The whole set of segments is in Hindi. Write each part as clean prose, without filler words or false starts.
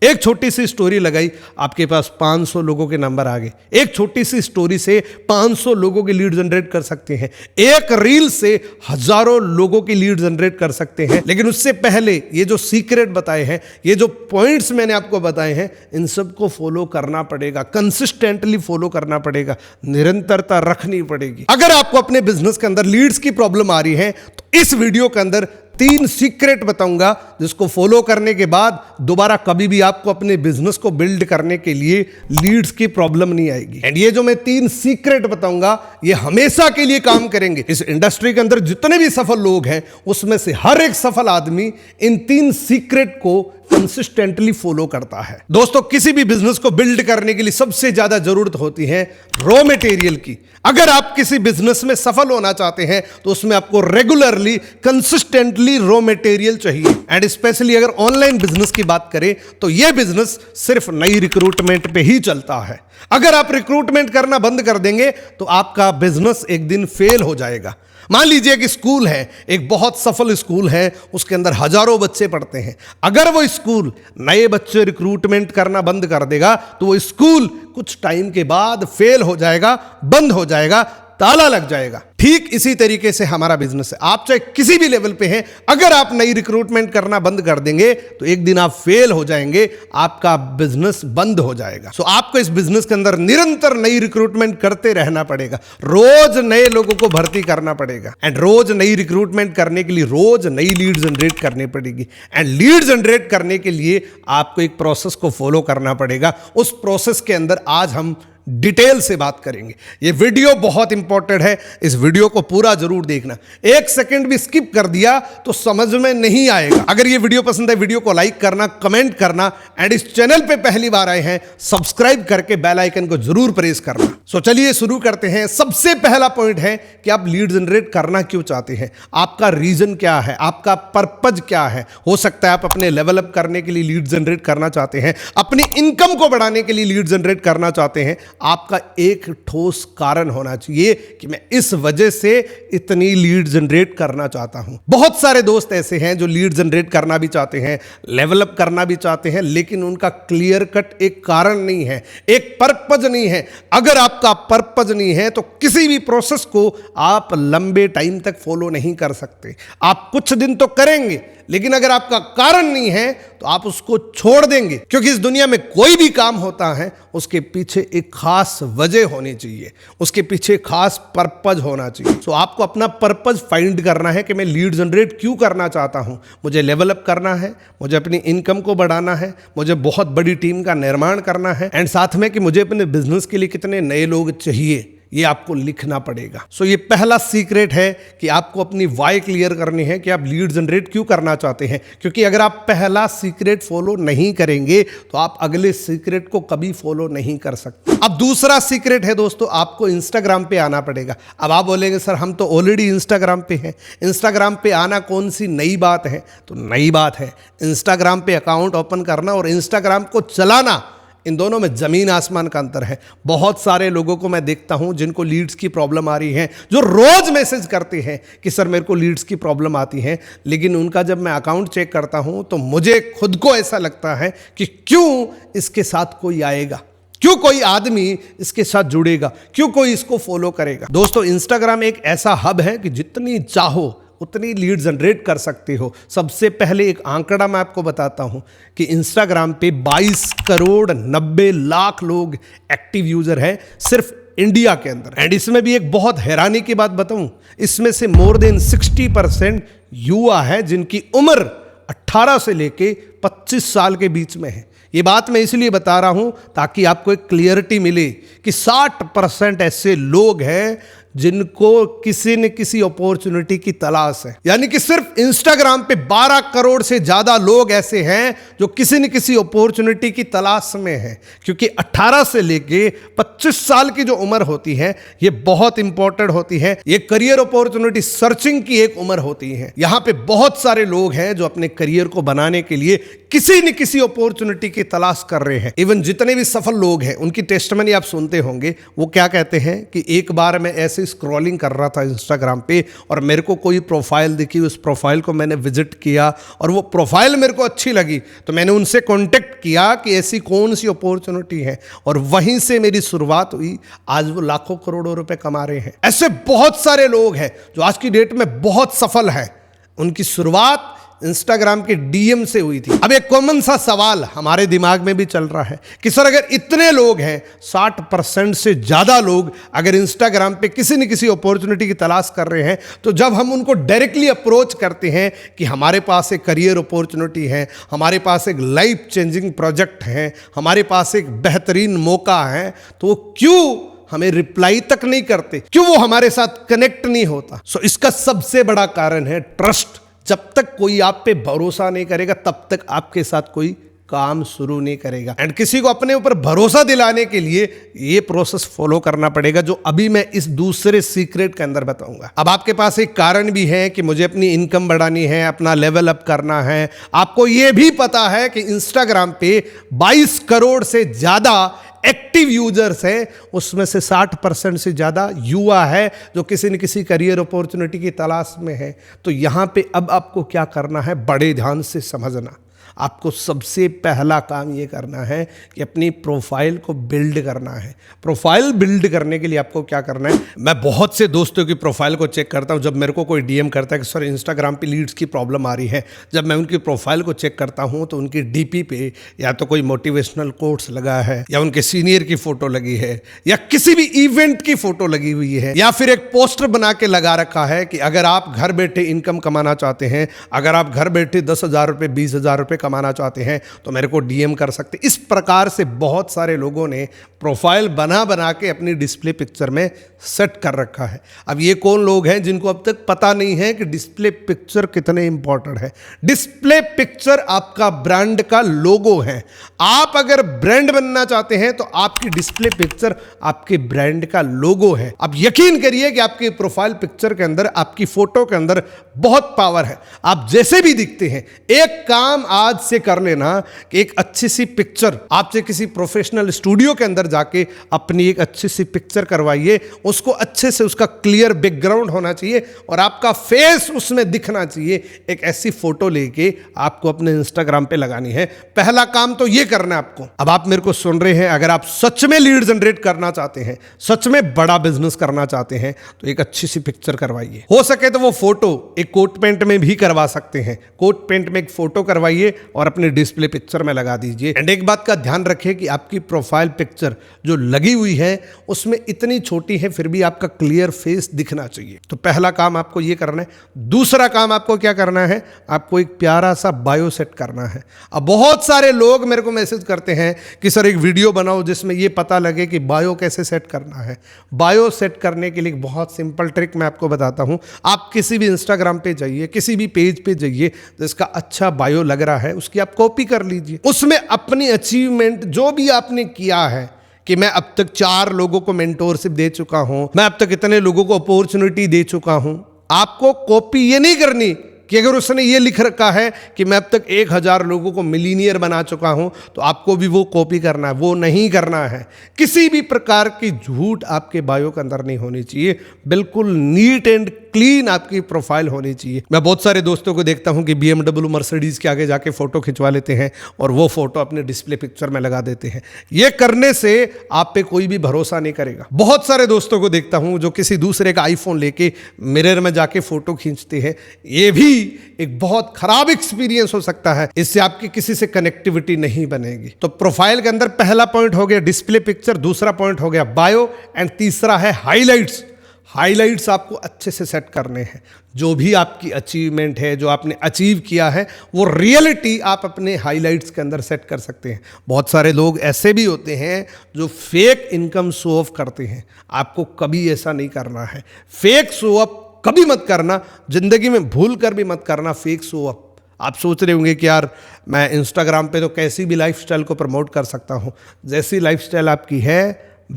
एक छोटी सी स्टोरी लगाई, आपके पास 500 लोगों के नंबर आ गए। एक छोटी सी स्टोरी से 500 लोगों की लीड जनरेट कर सकते हैं। एक रील से हजारों लोगों की लीड जनरेट कर सकते हैं। लेकिन उससे पहले ये जो सीक्रेट बताए हैं, ये जो पॉइंट्स मैंने आपको बताए हैं, इन सबको फॉलो करना पड़ेगा, कंसिस्टेंटली फॉलो करना पड़ेगा, निरंतरता रखनी पड़ेगी। अगर आपको अपने बिजनेस के अंदर लीड्स की प्रॉब्लम आ रही है तो इस वीडियो के अंदर 3 सीक्रेट बताऊंगा, जिसको फॉलो करने के बाद दोबारा कभी भी आपको अपने बिजनेस को बिल्ड करने के लिए लीड्स की प्रॉब्लम नहीं आएगी। एंड ये जो मैं 3 सीक्रेट बताऊंगा, ये हमेशा के लिए काम करेंगे। इस इंडस्ट्री के अंदर जितने भी सफल लोग हैं, उसमें से हर एक सफल आदमी इन 3 सीक्रेट को कंसिस्टेंटली फॉलो करता है। दोस्तों, किसी भी बिजनेस को बिल्ड करने के लिए सबसे ज्यादा जरूरत होती है रॉ मटेरियल की। अगर आप किसी बिजनेस में सफल होना चाहते हैं तो उसमें आपको रेगुलरली, कंसिस्टेंटली रॉ मटेरियल चाहिए। एंड स्पेशली अगर ऑनलाइन बिजनेस की बात करें तो यह बिजनेस सिर्फ नई रिक्रूटमेंट पे ही चलता है। अगर आप रिक्रूटमेंट करना बंद कर देंगे तो आपका बिजनेस एक दिन फेल हो जाएगा। मान लीजिए कि स्कूल है, एक बहुत सफल स्कूल है, उसके अंदर हजारों बच्चे पढ़ते हैं। अगर वो स्कूल नए बच्चे रिक्रूटमेंट करना बंद कर देगा तो वो स्कूल कुछ टाइम के बाद फेल हो जाएगा, बंद हो जाएगा, ताला लग जाएगा। ठीक इसी तरीके से हमारा बिजनेस है। आप चाहे किसी भी लेवल पे हैं, अगर आप नई रिक्रूटमेंट करना बंद कर देंगे तो एक दिन आप फेल हो जाएंगे, आपका बिजनेस बंद हो जाएगा। सो आपको इस बिजनेस के अंदर निरंतर नई रिक्रूटमेंट करते रहना पड़ेगा, रोज नए लोगों को भर्ती करना पड़ेगा। एंड रोज नई रिक्रूटमेंट करने के लिए रोज नई लीड जनरेट करनी पड़ेगी। एंड लीड जनरेट करने के लिए आपको एक प्रोसेस को फॉलो करना पड़ेगा। उस प्रोसेस के अंदर आज हम डिटेल से बात करेंगे। यह वीडियो बहुत इंपॉर्टेंट है, इस वीडियो को पूरा जरूर देखना। 1 सेकंड भी स्किप कर दिया तो समझ में नहीं आएगा। अगर यह वीडियो पसंद है, वीडियो को लाइक करना, कमेंट करना, एंड इस चैनल पे पहली बार आए हैं, सब्सक्राइब करके बेल आइकन को जरूर प्रेस करना। सो चलिए शुरू करते हैं। सबसे पहला पॉइंट है कि आप लीड जनरेट करना क्यों चाहते हैं, आपका रीजन क्या है, आपका पर्पज क्या है। हो सकता है आप अपने लेवल अप करने के लिए लीड जनरेट करना चाहते हैं, अपनी इनकम को बढ़ाने के लिए लीड जनरेट करना चाहते हैं। आपका एक ठोस कारण होना चाहिए कि मैं इस वजह से इतनी लीड जनरेट करना चाहता हूं। बहुत सारे दोस्त ऐसे हैं जो लीड जनरेट करना भी चाहते हैं, लेवल अप करना भी चाहते हैं, लेकिन उनका क्लियर कट एक कारण नहीं है, एक पर्पज नहीं है। अगर आपका पर्पज नहीं है तो किसी भी प्रोसेस को आप लंबे टाइम तक फॉलो नहीं कर सकते। आप कुछ दिन तो करेंगे, लेकिन अगर आपका कारण नहीं है तो आप उसको छोड़ देंगे। क्योंकि इस दुनिया में कोई भी काम होता है, उसके पीछे एक खास वजह होनी चाहिए, उसके पीछे खास पर्पज होना चाहिए। सो आपको अपना पर्पज फाइंड करना है कि मैं लीड जनरेट क्यों करना चाहता हूं। मुझे लेवल अप करना है, मुझे अपनी इनकम को बढ़ाना है, मुझे बहुत बड़ी टीम का निर्माण करना है, एंड साथ में कि मुझे अपने बिजनेस के लिए कितने नए लोग चाहिए, ये आपको लिखना पड़ेगा। सो ये पहला सीक्रेट है कि आपको अपनी वाई क्लियर करनी है कि आप लीड जनरेट क्यों करना चाहते हैं। क्योंकि अगर आप पहला सीक्रेट फॉलो नहीं करेंगे तो आप अगले सीक्रेट को कभी फॉलो नहीं कर सकते। अब दूसरा सीक्रेट है दोस्तों, आपको इंस्टाग्राम पे आना पड़ेगा। अब आप बोलेंगे सर हम तो ऑलरेडी इंस्टाग्राम पे हैं, इंस्टाग्राम पे आना कौन सी नई बात है। तो नई बात है, इंस्टाग्राम पे अकाउंट ओपन करना और इंस्टाग्राम को चलाना, इन दोनों में जमीन आसमान का अंतर है। बहुत सारे लोगों को मैं देखता हूं जिनको लीड्स की प्रॉब्लम आ रही है, जो रोज मैसेज करते हैं कि सर मेरे को लीड्स की प्रॉब्लम आती है, लेकिन उनका जब मैं अकाउंट चेक करता हूं तो मुझे खुद को ऐसा लगता है कि क्यों इसके साथ कोई आएगा, क्यों कोई आदमी इसके साथ जुड़ेगा, क्यों कोई इसको फॉलो करेगा। दोस्तों, इंस्टाग्राम एक ऐसा हब है कि जितनी चाहो उतनी लीड जनरेट कर सकते हो। सबसे पहले एक आंकड़ा मैं आपको बताता हूं कि इंस्टाग्राम पे 22 करोड़ 90 लाख लोग एक्टिव यूजर हैं सिर्फ इंडिया के अंदर। एंड इसमें भी एक बहुत हैरानी की बात बताऊं, इसमें से मोर देन 60% युवा है जिनकी उम्र 18 से लेके 25 साल के बीच में है। ये बात मैं इसलिए बता रहा हूं ताकि आपको एक क्लियरिटी मिले कि 60% ऐसे लोग हैं जिनको किसी न किसी अपॉर्चुनिटी की तलाश है। यानी कि सिर्फ इंस्टाग्राम पे 12 करोड़ से ज्यादा लोग ऐसे हैं जो किसी न किसी अपॉर्चुनिटी की तलाश में हैं। क्योंकि 18 से लेके 25 साल की जो उम्र होती है, ये बहुत इंपॉर्टेंट होती है। ये करियर अपॉर्चुनिटी सर्चिंग की एक उम्र होती है। यहां पे बहुत सारे लोग हैं जो अपने करियर को बनाने के लिए किसी न किसी अपॉर्चुनिटी की तलाश कर रहे हैं। इवन जितने भी सफल लोग हैं उनकी टेस्टमनी आप सुनते होंगे, वो क्या कहते हैं कि एक बार मैं ऐसे स्क्रॉलिंग कर रहा था इंस्टाग्राम पे और मेरे को कोई प्रोफाइल दिखी, उस प्रोफाइल को मैंने विजिट किया और वो प्रोफाइल मेरे को अच्छी लगी तो मैंने उनसे कांटेक्ट किया कि ऐसी कौन सी अपॉर्चुनिटी है और वहीं से मेरी शुरुआत हुई। आज वो लाखों करोड़ों रुपए कमा रहे हैं। ऐसे बहुत सारे लोग हैं जो आज की डेट में बहुत सफल हैं। उनकी शुरुआत इंस्टाग्राम के डीएम से हुई थी। अब एक कॉमन सा सवाल हमारे दिमाग में भी चल रहा है कि सर अगर इतने लोग हैं, 60% से ज़्यादा लोग अगर इंस्टाग्राम पे किसी न किसी अपॉर्चुनिटी की तलाश कर रहे हैं, तो जब हम उनको डायरेक्टली अप्रोच करते हैं कि हमारे पास एक करियर अपॉर्चुनिटी है, हमारे पास एक लाइफ चेंजिंग प्रोजेक्ट है, हमारे पास एक बेहतरीन मौका है, तो वो क्यों हमें रिप्लाई तक नहीं करते, क्यों वो हमारे साथ कनेक्ट नहीं होता? सो इसका सबसे बड़ा कारण है ट्रस्ट। जब तक कोई आप पे भरोसा नहीं करेगा तब तक आपके साथ कोई काम शुरू नहीं करेगा। एंड किसी को अपने ऊपर भरोसा दिलाने के लिए ये प्रोसेस फॉलो करना पड़ेगा जो अभी मैं इस दूसरे सीक्रेट के अंदर बताऊंगा। अब आपके पास एक कारण भी है कि मुझे अपनी इनकम बढ़ानी है, अपना लेवल अप करना है। आपको ये भी पता है कि इंस्टाग्राम पे 22 करोड़ से ज्यादा एक्टिव यूजर्स है, उसमें से 60% से ज़्यादा युवा है जो किसी न किसी करियर अपॉर्चुनिटी की तलाश में है। तो यहाँ पे अब आपको क्या करना है, बड़े ध्यान से समझना। आपको सबसे पहला काम ये करना है कि अपनी प्रोफाइल को बिल्ड करना है। प्रोफाइल बिल्ड करने के लिए आपको क्या करना है, मैं बहुत से दोस्तों की प्रोफाइल को चेक करता हूँ। जब मेरे को कोई डीएम करता है कि सर इंस्टाग्राम पे लीड्स की प्रॉब्लम आ रही है, जब मैं उनकी प्रोफाइल को चेक करता हूँ तो उनकी डीपी पे या तो कोई मोटिवेशनल कोट्स लगा है, या उनके सीनियर की फोटो लगी है, या किसी भी इवेंट की फोटो लगी हुई है, या फिर एक पोस्टर बना के लगा रखा है कि अगर आप घर बैठे इनकम कमाना चाहते हैं, अगर आप घर बैठे 10,000 रुपये 20,000 रुपये कमाना चाहते हैं तो मेरे को डीएम कर सकते। इस प्रकार से बहुत सारे लोगों ने प्रोफाइल बना बना के अपनी डिस्प्ले पिक्चर में सेट कर रखा है। अब ये कौन लोग हैं जिनको अब तक पता नहीं है कि डिस्प्ले पिक्चर कितने इंपॉर्टेंट है। डिस्प्ले पिक्चर आपका ब्रांड का लोगो है। आप अगर ब्रांड बनना चाहते हैं तो आपकी डिस्प्ले पिक्चर आपके ब्रांड का लोगो है। अब यकीन करिए कि आपकी प्रोफाइल पिक्चर के अंदर, आपकी फोटो के अंदर बहुत पावर है। आप जैसे भी दिखते हैं, एक काम आज से कर लेना कि एक अच्छी सी पिक्चर आपसे किसी प्रोफेशनल स्टूडियो के अंदर जाके अपनी एक अच्छी सी पिक्चर करवाइए। उसको अच्छे से, उसका क्लियर बैकग्राउंड होना चाहिए और आपका फेस उसमें दिखना चाहिए। एक ऐसी फोटो लेके आपको अपने इंस्टाग्राम पे लगानी है। पहला काम तो ये करना है आपको। अब आप मेरे को सुन रहे हैं, अगर आप सच में लीड जनरेट करना चाहते हैं, सच में बड़ा बिजनेस करना चाहते हैं, तो एक अच्छी सी पिक्चर करवाइए। हो सके तो वो फोटो एक कोट पेंट में भी करवा सकते हैं। कोट पेंट में एक फोटो करवाइए और अपने डिस्प्ले पिक्चर में लगा दीजिए। एंड एक बात का ध्यान रखिए कि आपकी प्रोफाइल पिक्चर जो लगी हुई है उसमें इतनी छोटी है फिर भी आपका क्लियर फेस दिखना चाहिए। तो पहला काम आपको ये करना है। दूसरा काम आपको क्या करना है, आपको एक प्यारा सा बायो सेट करना है। अब बहुत सारे लोग मेरे को मैसेज करते हैं कि सर एक वीडियो बनाओ जिसमें ये पता लगे कि बायो कैसे सेट करना है। बायो सेट करने के लिए एक बहुत सिंपल ट्रिक मैं आपको बताता हूं। आप किसी भी इंस्टाग्राम पे जाइए, किसी भी पेज पे जाइए जिसका अच्छा बायो लग रहा है, उसकी आप कॉपी कर लीजिए। उसमें अपनी अचीवमेंट जो भी आपने किया है कि मैं अब तक 4 लोगों को मेंटोरशिप दे चुका हूं, मैं अब तक इतने लोगों को अपॉर्चुनिटी दे चुका हूं। आपको कॉपी ये नहीं करनी कि अगर उसने ये लिख रखा है कि मैं अब तक 1000 लोगों को मिलीनियर बना चुका हूं तो आपको भी वो कॉपी करना है। वो नहीं करना है। किसी भी प्रकार की झूठ आपके बायो के अंदर नहीं होनी चाहिए। बिल्कुल नीट एंड क्लीन आपकी प्रोफाइल होनी चाहिए। मैं बहुत सारे दोस्तों को देखता हूं कि BMW मर्सिडीज के आगे जाके फोटो खिंचवा लेते हैं और वो फोटो अपने डिस्प्ले पिक्चर में लगा देते हैं। ये करने से आप पे कोई भी भरोसा नहीं करेगा। बहुत सारे दोस्तों को देखता हूं जो किसी दूसरे का आईफोन लेके मिरर में जाके फोटो खींचते हैं। ये भी एक बहुत खराब एक्सपीरियंस हो सकता है। इससे आपकी किसी से कनेक्टिविटी नहीं बनेगी। तो प्रोफाइल के अंदर पहला पॉइंट हो गया डिस्प्ले पिक्चर, दूसरा पॉइंट हो गया बायो, एंड तीसरा है हाइलाइट्स। हाइलाइट्स आपको अच्छे से सेट करने हैं। जो भी आपकी अचीवमेंट है, जो आपने अचीव किया है, वो रियलिटी आप अपने हाइलाइट्स के अंदर सेट कर सकते हैं। बहुत सारे लोग ऐसे भी होते हैं जो फेक इनकम शो ऑफ करते हैं। आपको कभी ऐसा नहीं करना है। फेक शो ऑफ कभी मत करना, जिंदगी में भूल कर भी मत करना फेक शो ऑफ। आप सोच रहे होंगे कि यार मैं इंस्टाग्राम पे तो कैसी भी लाइफस्टाइल को प्रमोट कर सकता हूँ। जैसी लाइफस्टाइल आपकी है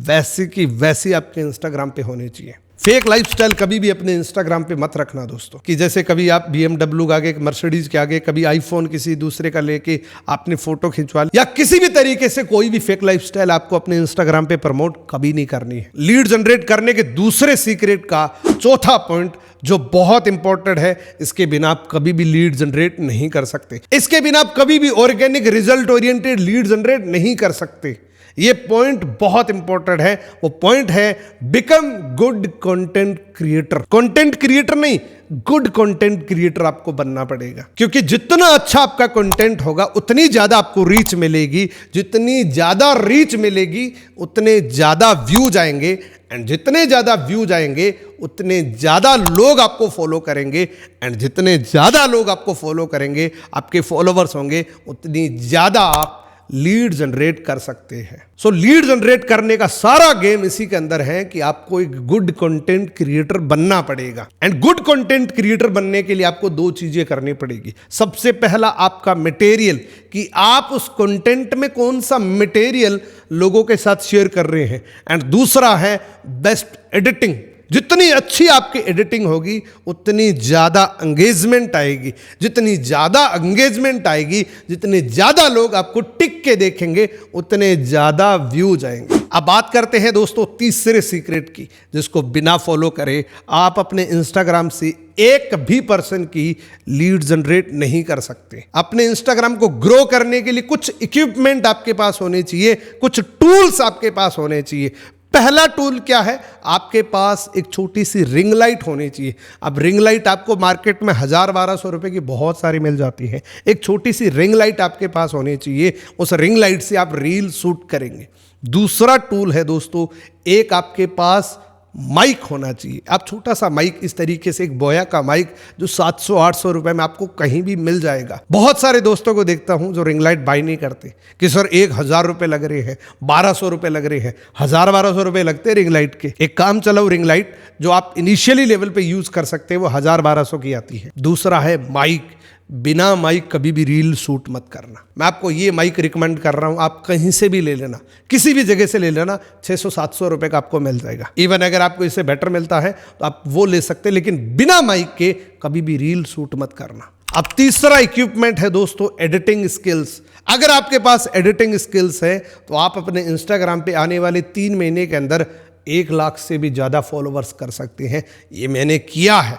वैसी की वैसी आपके इंस्टाग्राम पे होनी चाहिए। फेक लाइफस्टाइल कभी भी अपने इंस्टाग्राम पे मत रखना दोस्तों, कि जैसे कभी आप BMW के आगे, मर्सिडीज के आगे, कभी आईफोन किसी दूसरे का लेके आपने फोटो खिंचवा ली, या किसी भी तरीके से कोई भी फेक लाइफस्टाइल आपको अपने इंस्टाग्राम पे प्रमोट कभी नहीं करनी है। लीड जनरेट करने के दूसरे सीक्रेट का चौथा पॉइंट जो बहुत इंपॉर्टेंट है, इसके बिना आप कभी भी लीड जनरेट नहीं कर सकते। इसके बिना आप कभी भी organic result oriented lead generate नहीं कर सकते। ये पॉइंट बहुत इंपॉर्टेंट है। वो पॉइंट है become good content creator. Content creator नहीं, गुड कंटेंट क्रिएटर आपको बनना पड़ेगा, क्योंकि जितना अच्छा आपका कंटेंट होगा उतनी ज्यादा आपको रीच मिलेगी। जितनी ज्यादा रीच मिलेगी उतने ज्यादा व्यूज आएंगे, एंड जितने ज्यादा व्यूज आएंगे उतने ज्यादा लोग आपको फॉलो करेंगे, एंड जितने ज्यादा लोग आपको फॉलो करेंगे, आपके फॉलोवर्स होंगे, उतनी ज्यादा आप लीड जनरेट कर सकते हैं। सो लीड जनरेट करने का सारा गेम इसी के अंदर है कि आपको एक गुड कंटेंट क्रिएटर बनना पड़ेगा। एंड गुड कंटेंट क्रिएटर बनने के लिए आपको दो चीजें करनी पड़ेगी। सबसे पहला आपका मटेरियल, कि आप उस कंटेंट में कौन सा मटेरियल लोगों के साथ शेयर कर रहे हैं। एंड दूसरा है बेस्ट एडिटिंग। जितनी अच्छी आपकी एडिटिंग होगी उतनी ज़्यादा एंगेजमेंट आएगी। जितनी ज़्यादा एंगेजमेंट आएगी, जितने ज़्यादा लोग आपको टिक के देखेंगे, उतने ज़्यादा व्यूज आएंगे। अब बात करते हैं दोस्तों तीसरे सीक्रेट की, जिसको बिना फॉलो करे आप अपने इंस्टाग्राम से एक भी पर्सन की लीड जनरेट नहीं कर सकते। अपने इंस्टाग्राम को ग्रो करने के लिए कुछ इक्विपमेंट आपके पास होने चाहिए, कुछ टूल्स आपके पास होने चाहिए। पहला टूल क्या है? आपके पास एक छोटी सी रिंग लाइट होनी चाहिए। अब रिंग लाइट आपको मार्केट में 1000-1200 रुपए की बहुत सारी मिल जाती है। एक छोटी सी रिंग लाइट आपके पास होनी चाहिए। उस रिंग लाइट से आप रील शूट करेंगे। दूसरा टूल है दोस्तों, एक आपके पास माइक होना चाहिए। आप छोटा सा माइक, इस तरीके से एक बोया का माइक जो 700-800 रुपए में आपको कहीं भी मिल जाएगा। बहुत सारे दोस्तों को देखता हूं जो रिंग लाइट बाय नहीं करते, कि सर 1000 रुपए लग रहे हैं, 1200 रुपए लग रहे हैं, 1000-1200 रुपए लगते हैं रिंग लाइट के। एक काम चलाओ, रिंग लाइट जो आप इनिशियली लेवल पे यूज कर सकते हैं वो 1000-1200 की आती है। दूसरा है माइक। बिना माइक कभी भी रील शूट मत करना। मैं आपको ये माइक रिकमेंड कर रहा हूं, आप कहीं से भी ले लेना, किसी भी जगह से ले लेना, 600-700 रुपए का आपको मिल जाएगा। इवन अगर आपको इससे बेटर मिलता है तो आप वो ले सकते हैं, लेकिन बिना माइक के कभी भी रील शूट मत करना। अब तीसरा इक्विपमेंट है दोस्तों एडिटिंग स्किल्स। अगर आपके पास एडिटिंग स्किल्स है तो आप अपने इंस्टाग्राम पे आने वाले 3 महीने के अंदर 1 लाख से भी ज़्यादा फॉलोवर्स कर सकते हैं। ये मैंने किया है।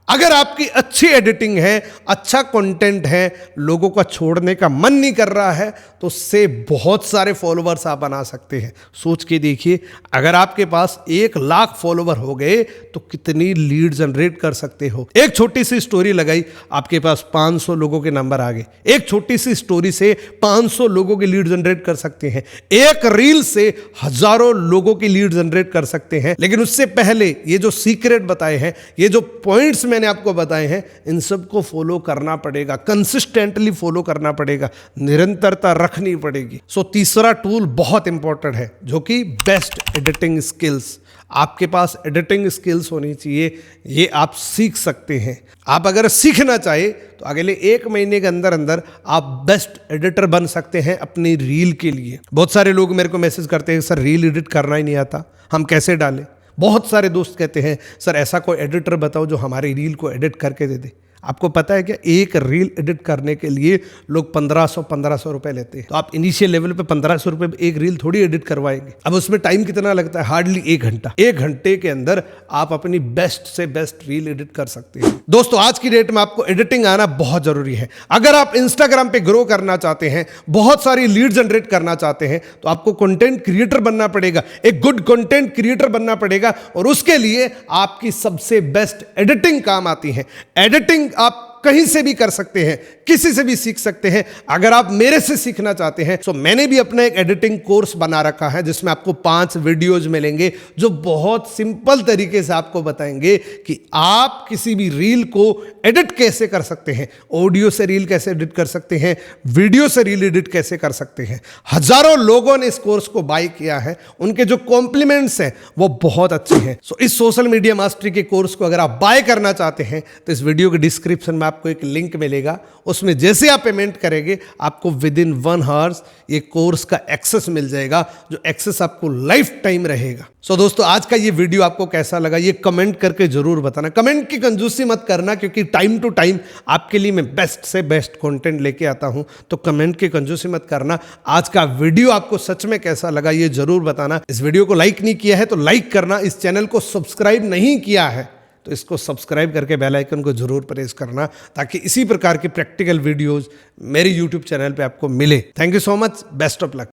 अगर आपकी अच्छी एडिटिंग है, अच्छा कंटेंट है, लोगों का छोड़ने का मन नहीं कर रहा है, तो उससे बहुत सारे फॉलोवर्स आप बना सकते हैं। सोच के देखिए, अगर आपके पास 1 लाख फॉलोवर हो गए तो कितनी लीड जनरेट कर सकते हो। एक छोटी सी स्टोरी लगाई, आपके पास 500 लोगों के नंबर आ गए। एक छोटी सी स्टोरी से 500 लोगों की लीड जनरेट कर सकते हैं। एक रील से हजारों लोगों की लीड जनरेट कर सकते हैं। लेकिन उससे पहले ये जो सीक्रेट बताए हैं, ये जो पॉइंट्स मैंने आपको बताए हैं, इन सबको फॉलो करना पड़ेगा, कंसिस्टेंटली फॉलो करना पड़ेगा, निरंतरता रखनी पड़ेगी। सो तीसरा टूल बहुत इंपॉर्टेंट है, जो कि बेस्ट एडिटिंग स्किल्स। आपके पास एडिटिंग स्किल्स होनी चाहिए, ये आप सीख सकते हैं। आप अगर सीखना चाहे तो अगले 1 महीने के अंदर अंदर आप बेस्ट एडिटर बन सकते हैं अपनी रील के लिए। बहुत सारे लोग मेरे को मैसेज करते हैं, सर रील एडिट करना ही नहीं आता, हम कैसे डालें? बहुत सारे दोस्त कहते हैं, सर ऐसा कोई एडिटर बताओ जो हमारी रील को एडिट करके दे दे। आपको पता है क्या, एक रील एडिट करने के लिए लोग 1500 रुपए लेते हैं। तो आप इनिशियल लेवल पे 1500 रुपए एक रील थोड़ी एडिट करवाएंगे। अब उसमें टाइम कितना लगता है? हार्डली 1 घंटा। 1 घंटे के अंदर आप अपनी बेस्ट से बेस्ट रील एडिट कर सकते हैं। दोस्तों आज की डेट में आपको एडिटिंग आना बहुत जरूरी है। अगर आप इंस्टाग्राम पे ग्रो करना चाहते हैं, बहुत सारी लीड जनरेट करना चाहते हैं, तो आपको कंटेंट क्रिएटर बनना पड़ेगा, एक गुड कंटेंट क्रिएटर बनना पड़ेगा। और उसके लिए आपकी सबसे बेस्ट एडिटिंग काम आती है। एडिटिंग आप कहीं से भी कर सकते हैं, किसी से भी सीख सकते हैं। अगर आप मेरे से सीखना चाहते हैं तो मैंने भी अपना एक एडिटिंग कोर्स बना रखा है, जिसमें आपको 5 वीडियोज मिलेंगे जो बहुत सिंपल तरीके से आपको बताएंगे कि आप किसी भी रील को एडिट कैसे कर सकते हैं, ऑडियो से रील कैसे एडिट कर सकते हैं, वीडियो से रील एडिट कैसे कर सकते हैं। हजारों लोगों ने इस कोर्स को बाय किया है, उनके जो कॉम्प्लीमेंट्स हैं वो बहुत अच्छे हैं। सो इस सोशल मीडिया मास्टरी के कोर्स को अगर आप बाय करना चाहते हैं तो इस वीडियो के डिस्क्रिप्शन में आपको एक लिंक मिलेगा, उसमें जैसे आप पेमेंट करेंगे आपको विद इन 1 आवर्स ये कोर्स का एक्सेस मिल जाएगा, जो एक्सेस आपको लाइफ टाइम रहेगा। सो दोस्तों, आज का ये वीडियो आपको कैसा लगा ये कमेंट करके जरूर बताना। कमेंट की कंजूसी मत करना, क्योंकि टाइम टू टाइम आपके लिए मैं बेस्ट से बेस्ट कंटेंट लेके आता हूं, तो कमेंट की कंजूसी मत करना। आज का वीडियो आपको सच में कैसा लगा ये जरूर बताना। इस वीडियो को लाइक नहीं किया है तो लाइक करना, इस चैनल को सब्सक्राइब नहीं किया है तो इसको सब्सक्राइब करके बेल आइकन को जरूर प्रेस करना, ताकि इसी प्रकार के प्रैक्टिकल वीडियोस मेरे यूट्यूब चैनल पे आपको मिले। Thank you so much, best of luck.